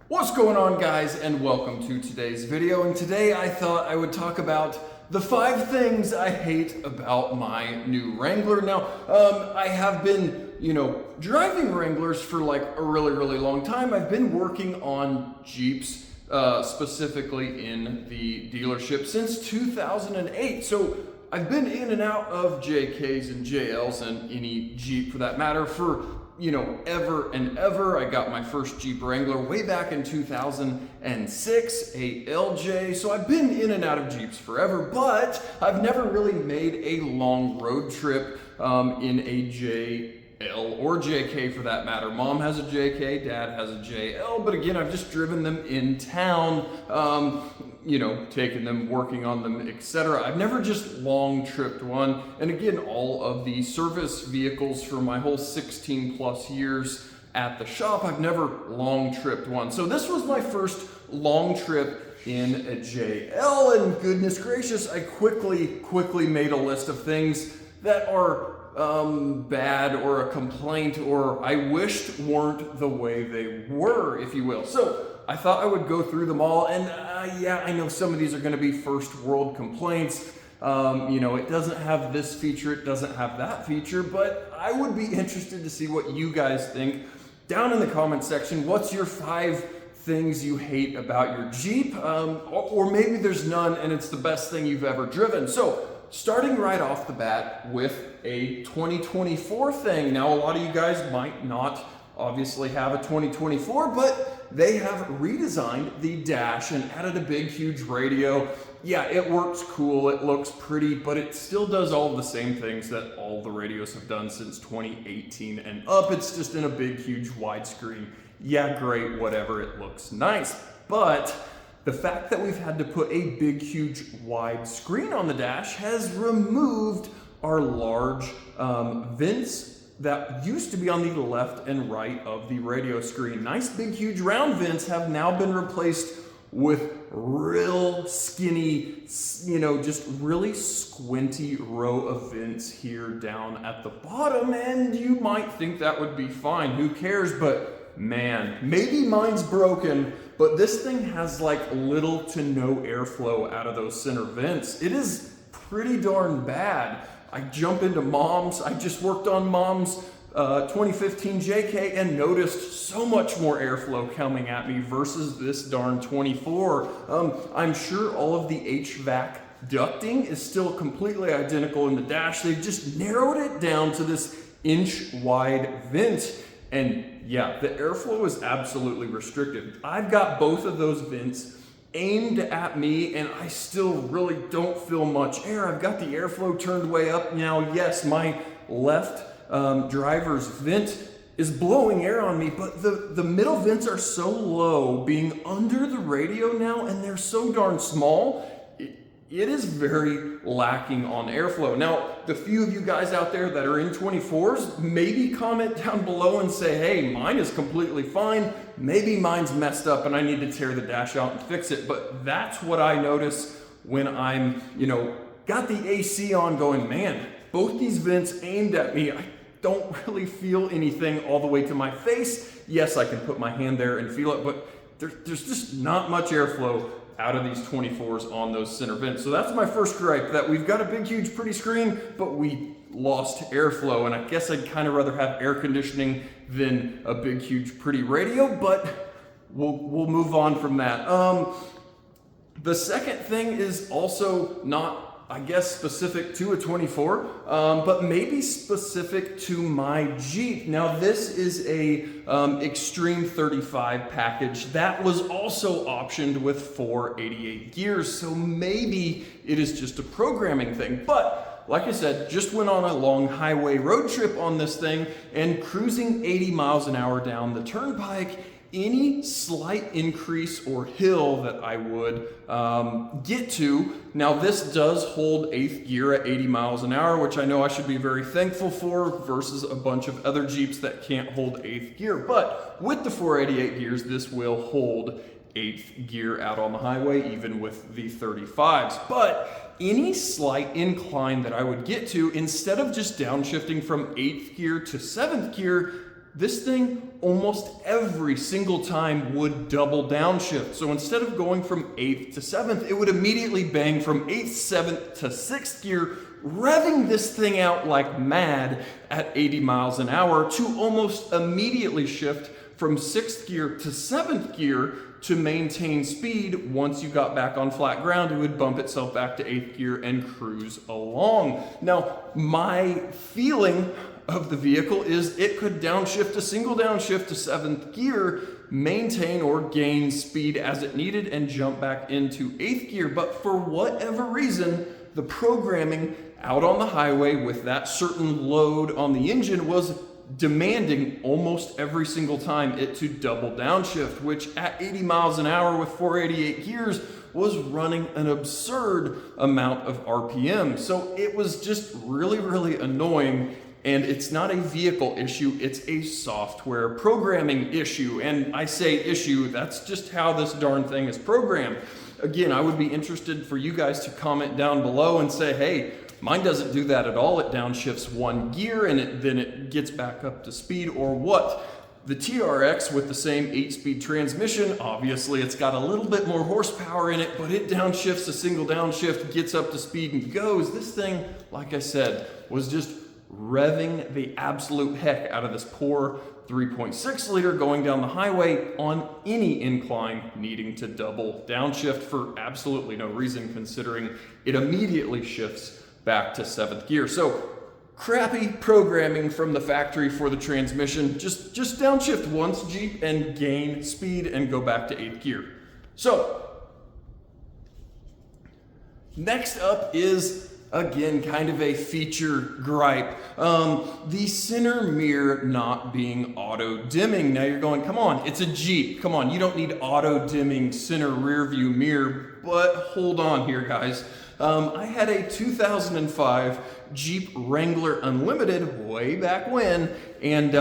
What's going on, guys, and welcome to today's video. And today I thought I would talk about the 5 things I hate about my new Wrangler. Now, I have been, driving Wranglers for like a really long time. I've been working on Jeeps, specifically in the dealership since 2008. So I've been in and out of JKs and JLs and any Jeep for that matter for ever and ever. I got my first Jeep Wrangler way back in 2006, a LJ. So I've been in and out of Jeeps forever, but I've never really made a long road trip in a JL or JK for that matter. Mom has a JK, dad has a JL, but again, I've just driven them in town, taking them, working on them, etc. I've never just long tripped one. And again, all of the service vehicles for my whole 16 plus years at the shop, I've never long tripped one. So this was my first long trip in a JL, and goodness gracious, I quickly made a list of things that are bad or a complaint or I wished weren't the way they were, if you will. So I thought I would go through them all, and yeah, I know some of these are going to be first world complaints. It doesn't have this feature, it doesn't have that feature, but I would be interested to see what you guys think down in the comment section. What's your 5 things you hate about your Jeep? Or maybe there's none and it's the best thing you've ever driven. So starting right off the bat with a 2024 thing. Now, a lot of you guys might not obviously have a 2024, but they have redesigned the dash and added a big, huge radio. Yeah, it works cool, it looks pretty, but it still does all the same things that all the radios have done since 2018 and up. It's just in a big, huge widescreen. Yeah, great, whatever, it looks nice. But the fact that we've had to put a big, huge, wide screen on the dash has removed our large vents that used to be on the left and right of the radio screen. Nice, big, huge, round vents have now been replaced with real skinny, just really squinty row of vents here down at the bottom. And you might think that would be fine. Who cares? But man, maybe mine's broken, but this thing has like little to no airflow out of those center vents. It is pretty darn bad. I jump into Mom's. I just worked on Mom's 2015 JK and noticed so much more airflow coming at me versus this darn 24. I'm sure all of the HVAC ducting is still completely identical in the dash. They've just narrowed it down to this inch wide vent. And yeah, the airflow is absolutely restricted. I've got both of those vents aimed at me and I still really don't feel much air. I've got the airflow turned way up. Now, yes, my left driver's vent is blowing air on me, but the middle vents are so low, being under the radio now, and they're so darn small, it is very lacking on airflow. Now, the few of you guys out there that are in 24s, maybe comment down below and say, hey, mine is completely fine. Maybe mine's messed up and I need to tear the dash out and fix it. But that's what I notice when I'm, got the AC on going, man, both these vents aimed at me. I don't really feel anything all the way to my face. Yes, I can put my hand there and feel it, but there's just not much airflow out of these 24s on those center vents. So that's my first gripe, that we've got a big, huge, pretty screen, but we lost airflow. And I guess I'd kind of rather have air conditioning than a big, huge, pretty radio, but we'll move on from that. The second thing is also not, I guess, specific to a 24, but maybe specific to my Jeep. Now, this is a Extreme 35 package that was also optioned with 488 gears, so maybe it is just a programming thing. But like I said, just went on a long highway road trip on this thing and cruising 80 miles an hour down the turnpike. Any slight increase or hill that I would get to. Now, this does hold 8th gear at 80 miles an hour, which I know I should be very thankful for versus a bunch of other Jeeps that can't hold 8th gear. But with the 488 gears, this will hold 8th gear out on the highway, even with the 35s. But any slight incline that I would get to, instead of just downshifting from 8th gear to 7th gear, this thing almost every single time would double downshift. So instead of going from 8th to 7th, it would immediately bang from 8th, 7th to 6th gear, revving this thing out like mad at 80 miles an hour to almost immediately shift from 6th gear to 7th gear to maintain speed. Once you got back on flat ground, it would bump itself back to 8th gear and cruise along. Now, my feeling of the vehicle is it could downshift a single downshift to 7th gear, maintain or gain speed as it needed, and jump back into 8th gear. But for whatever reason, the programming out on the highway with that certain load on the engine was demanding almost every single time it to double downshift, which at 80 miles an hour with 488 gears was running an absurd amount of RPM. So it was just really, really annoying. And it's not a vehicle issue, it's a software programming issue. And I say issue, that's just how this darn thing is programmed. Again, I would be interested for you guys to comment down below and say, hey, mine doesn't do that at all. It downshifts one gear and then it gets back up to speed, or what? The TRX with the same 8-speed transmission, obviously it's got a little bit more horsepower in it, but it downshifts a single downshift, gets up to speed and goes. This thing, like I said, was just revving the absolute heck out of this poor 3.6 liter going down the highway on any incline, needing to double downshift for absolutely no reason, considering it immediately shifts back to 7th gear. So crappy programming from the factory for the transmission. Just downshift once, Jeep, and gain speed and go back to 8th gear. So next up is, again, kind of a feature gripe. The center mirror not being auto dimming. Now you're going, come on, it's a Jeep. Come on, you don't need auto dimming center rear view mirror. But hold on here, guys. I had a 2005 Jeep Wrangler Unlimited way back when, and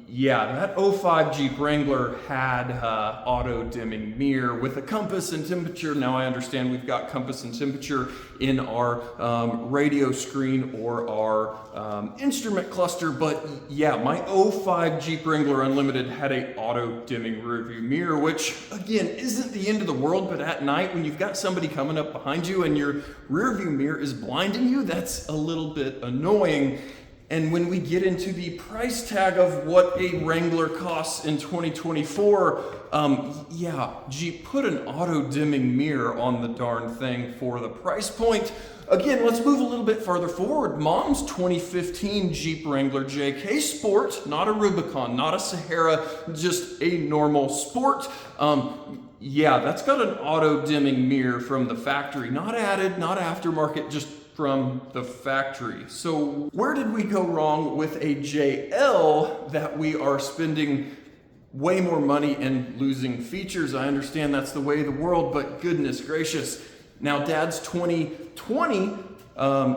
yeah, that 05 Jeep Wrangler had auto dimming mirror with a compass and temperature. Now I understand we've got compass and temperature in our radio screen or our instrument cluster, but yeah, my 05 Jeep Wrangler Unlimited had a auto dimming rear view mirror, which again isn't the end of the world, but at night when you've got somebody coming up behind you and your rear view mirror is blinding you, that's a little bit annoying. And when we get into the price tag of what a Wrangler costs in 2024, yeah, Jeep put an auto dimming mirror on the darn thing for the price point. Again, let's move a little bit farther forward. Mom's 2015 Jeep Wrangler JK Sport, not a Rubicon, not a Sahara, just a normal Sport. Yeah, that's got an auto dimming mirror from the factory, not added, not aftermarket, just from the factory. So where did we go wrong with a JL that we are spending way more money and losing features? I understand that's the way of the world, but goodness gracious. Now Dad's 2020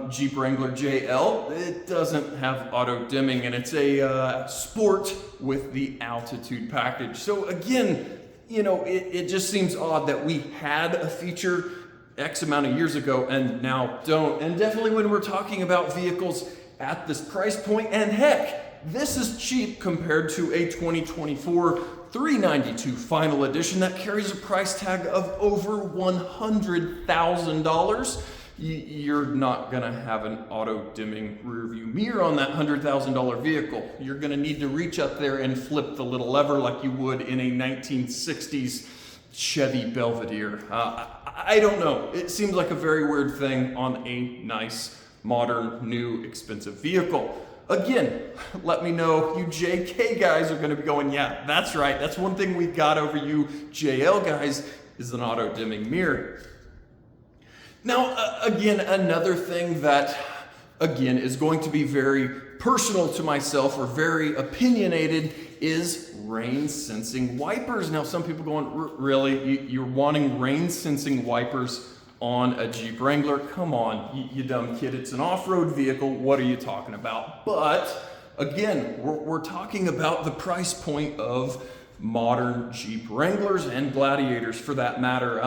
Jeep Wrangler JL, it doesn't have auto dimming, and it's a Sport with the altitude package. So again, you know, it just seems odd that we had a feature X amount of years ago and now don't. And definitely when we're talking about vehicles at this price point, and heck, this is cheap compared to a 2024 392 final edition that carries a price tag of over $100,000. You're not gonna have an auto dimming rear view mirror on that $100,000 vehicle. You're gonna need to reach up there and flip the little lever like you would in a 1960s Chevy Belvedere. I don't know. It seems like a very weird thing on a nice, modern, new, expensive vehicle. Again, let me know. You JK guys are going to be going, yeah, that's right. That's one thing we've got over you JL guys is an auto dimming mirror. Now, again, another thing that, again, is going to be very personal to myself or very opinionated is rain sensing wipers. Now some people going, really? You're wanting rain sensing wipers on a Jeep Wrangler? Come on, you dumb kid. It's an off-road vehicle. What are you talking about? But again, we're talking about the price point of modern Jeep Wranglers and Gladiators for that matter.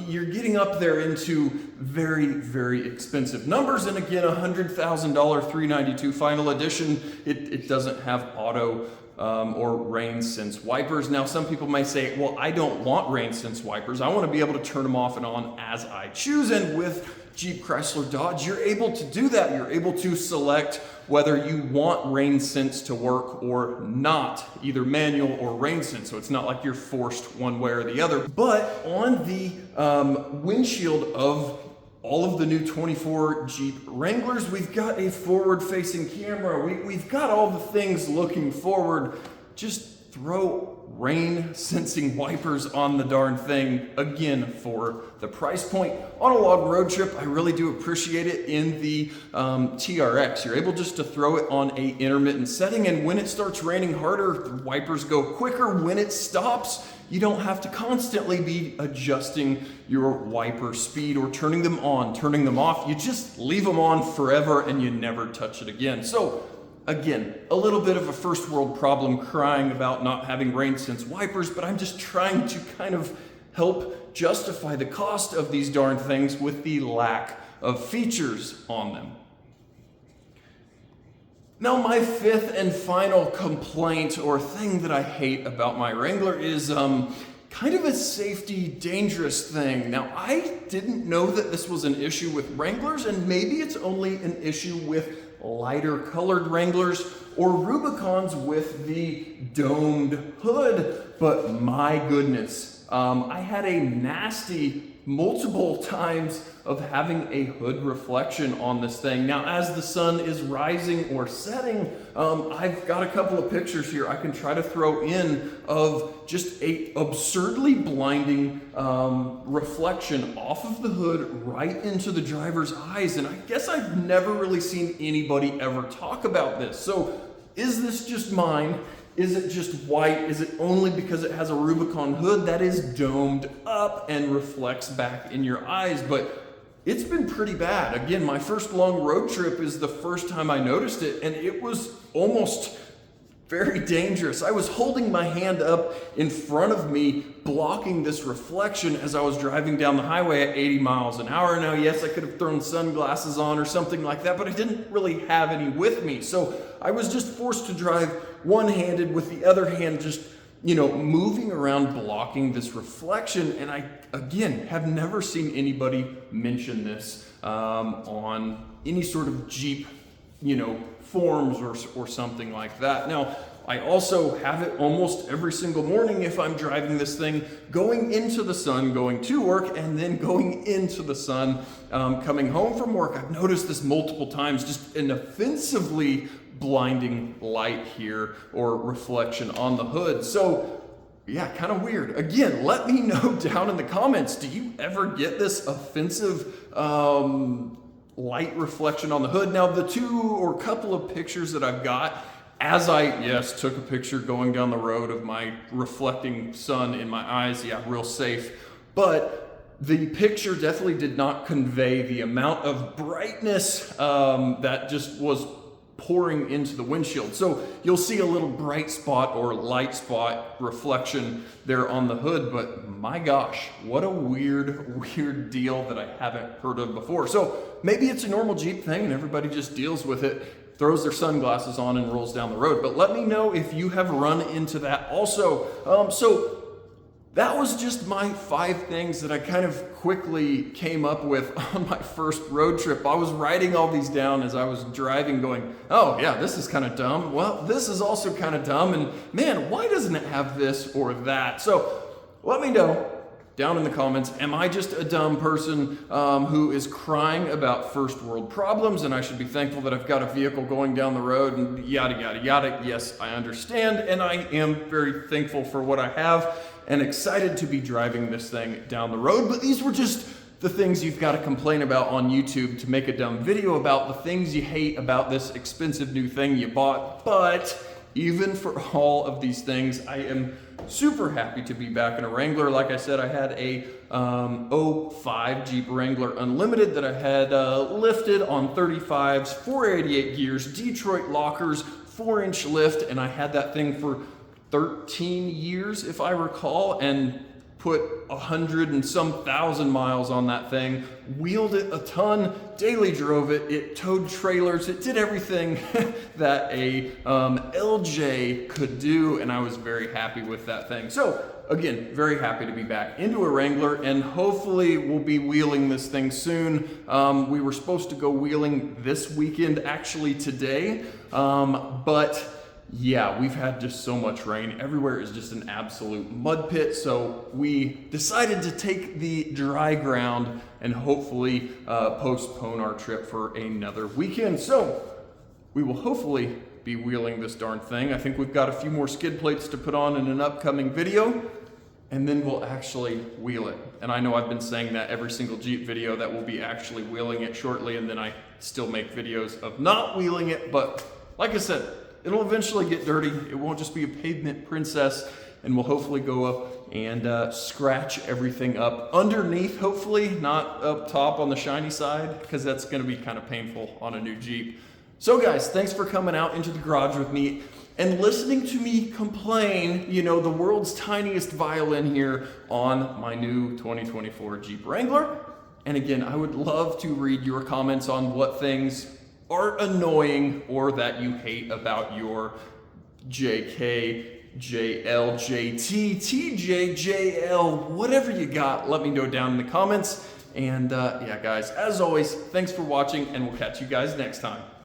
You're getting up there into very, very expensive numbers. And again, $100,000 392 final edition, it doesn't have auto or rain sense wipers. Now, some people may say, well, I don't want rain sense wipers. I want to be able to turn them off and on as I choose. And with Jeep, Chrysler, Dodge, you're able to do that. You're able to select whether you want rain sense to work or not, either manual or rain sense. So it's not like you're forced one way or the other. But on the windshield of all of the new 24 Jeep Wranglers, we've got a forward-facing camera. We've got all the things looking forward. Just throw rain-sensing wipers on the darn thing, again, for the price point. On a long road trip, I really do appreciate it in the TRX. You're able just to throw it on a intermittent setting, and when it starts raining harder, the wipers go quicker. When it stops, you don't have to constantly be adjusting your wiper speed or turning them on, turning them off. You just leave them on forever and you never touch it again. So again, a little bit of a first world problem crying about not having rain sense wipers, but I'm just trying to kind of help justify the cost of these darn things with the lack of features on them. Now, my fifth and final complaint or thing that I hate about my Wrangler is kind of a safety dangerous thing. Now, I didn't know that this was an issue with Wranglers, and maybe it's only an issue with lighter colored Wranglers or Rubicons with the domed hood, but my goodness, I had a nasty multiple times of having a hood reflection on this thing. Now, as the sun is rising or setting, I've got a couple of pictures here I can try to throw in of just a absurdly blinding reflection off of the hood right into the driver's eyes. And I guess I've never really seen anybody ever talk about this. So is this just mine? Is it just white? Is it only because it has a Rubicon hood that is domed up and reflects back in your eyes? But it's been pretty bad. Again, my first long road trip is the first time I noticed it, and it was almost very dangerous. I was holding my hand up in front of me, blocking this reflection as I was driving down the highway at 80 miles an hour. Now, yes, I could have thrown sunglasses on or something like that, but I didn't really have any with me. So I was just forced to drive one-handed with the other hand just, moving around blocking this reflection. And I, again, have never seen anybody mention this on any sort of Jeep, forums or something like that. Now, I also have it almost every single morning if I'm driving this thing, going into the sun, going to work, and then going into the sun, coming home from work. I've noticed this multiple times, just an offensively blinding light here or reflection on the hood. So yeah, kind of weird. Again, let me know down in the comments, do you ever get this offensive light reflection on the hood? Now, the two or couple of pictures that I've got, as I, took a picture going down the road of my reflecting sun in my eyes, yeah, real safe. But the picture definitely did not convey the amount of brightness that just was pouring into the windshield. So you'll see a little bright spot or light spot reflection there on the hood, but my gosh, what a weird deal that I haven't heard of before. So maybe it's a normal Jeep thing and everybody just deals with it, throws their sunglasses on and rolls down the road. But let me know if you have run into that also. So that was just my 5 things that I kind of quickly came up with on my first road trip. I was writing all these down as I was driving going, oh yeah, this is kind of dumb. Well, this is also kind of dumb. And man, why doesn't it have this or that? So let me know down in the comments, am I just a dumb person who is crying about first world problems and I should be thankful that I've got a vehicle going down the road and yada, yada, yada. Yes, I understand, and I am very thankful for what I have and excited to be driving this thing down the road. But these were just the things you've got to complain about on YouTube to make a dumb video about, the things you hate about this expensive new thing you bought. But even for all of these things, I am super happy to be back in a Wrangler. Like I said, I had a 05 Jeep Wrangler Unlimited that I had lifted on 35s, 488 gears, Detroit lockers, 4-inch lift, and I had that thing for 13 years, if I recall, and put 100 and some thousand miles on that thing, wheeled it a ton, daily drove it, it towed trailers, it did everything that a LJ could do, and I was very happy with that thing. So again, very happy to be back into a Wrangler, and hopefully we'll be wheeling this thing soon. We were supposed to go wheeling this weekend, actually today, but yeah, we've had just so much rain. Everywhere is just an absolute mud pit. So we decided to take the dry ground and hopefully postpone our trip for another weekend. So we will hopefully be wheeling this darn thing. I think we've got a few more skid plates to put on in an upcoming video, and then we'll actually wheel it. And I know I've been saying that every single Jeep video, that we'll be actually wheeling it shortly, and then I still make videos of not wheeling it. But like I said, it'll eventually get dirty. It won't just be a pavement princess, and we'll hopefully go up and scratch everything up underneath, hopefully, not up top on the shiny side, because that's gonna be kind of painful on a new Jeep. So guys, thanks for coming out into the garage with me and listening to me complain, you know, the world's tiniest violin here on my new 2024 Jeep Wrangler. And again, I would love to read your comments on what things are annoying or that you hate about your JK, JL, JT, TJ, JL, whatever you got, let me know down in the comments. And yeah, guys, as always, thanks for watching, and we'll catch you guys next time.